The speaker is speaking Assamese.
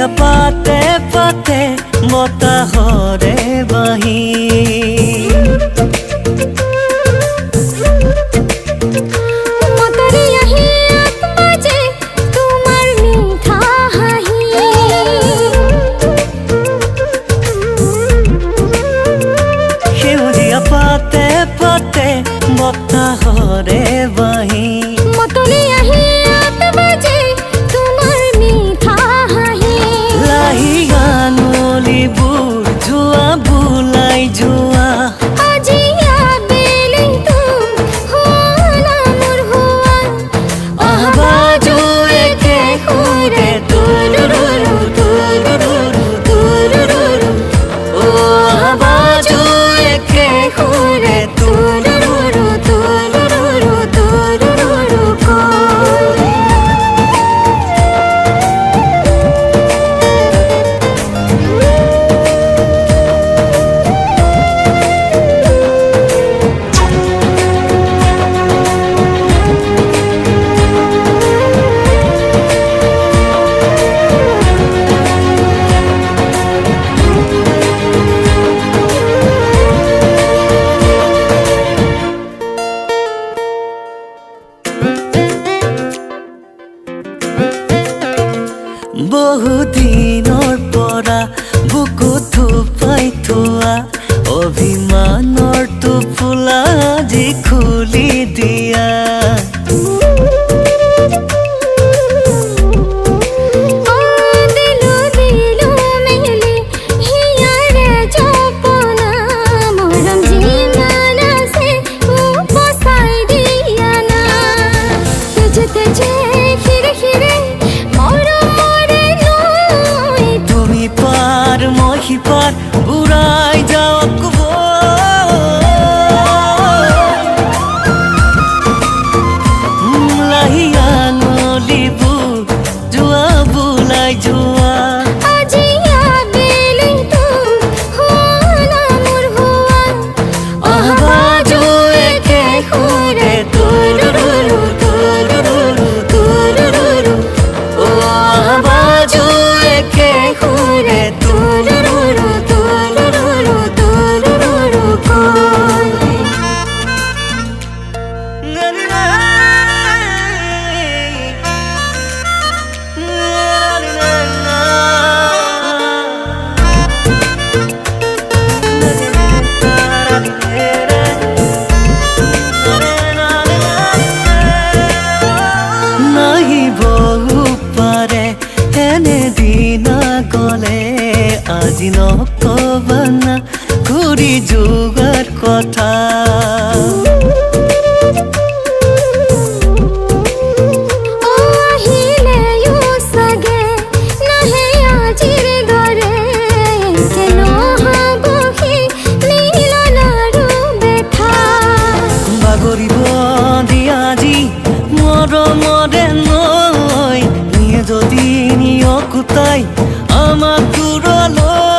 সেউজীয়া পাতে পাতে বতাহৰে বাঁহী সেউজীয়া পাতে পাতে বতাহৰে বাঁহী লাহি গানলিবোৰ যোৱা বোলাই যোৱা আহবাজো একে সুৰে তুলুৰুৰু তুলুৰুৰু তুলুৰুৰু ও আহবাজো একে সুৰে তুলুৰুৰু তুলুৰুৰু তুলুৰুৰু কয় বহুদিনৰ পৰা বুকুত থোপাই থোৱা অভিমানৰ টোপোলা আজি খুলি দিয়া সিপাৰ উৰাই যাওক লাহি আঙুলিবোৰ যোৱা বোলাই যোৱা আহবাজো একে সুৰে তুলুৰুৰু তুলুৰুৰু তুলুৰুৰু ও আহবাজো একে সুৰে তুলুৰুৰু তুলুৰুৰু তুলুৰুৰু কয় গলে আজি নকবানা ঘূৰি যোগাৰ কথা বাগৰিব দিয়া আজি মৰমৰে নৈ নিয়ে যদি নিয়কুতাই আমাক দূৰলৈ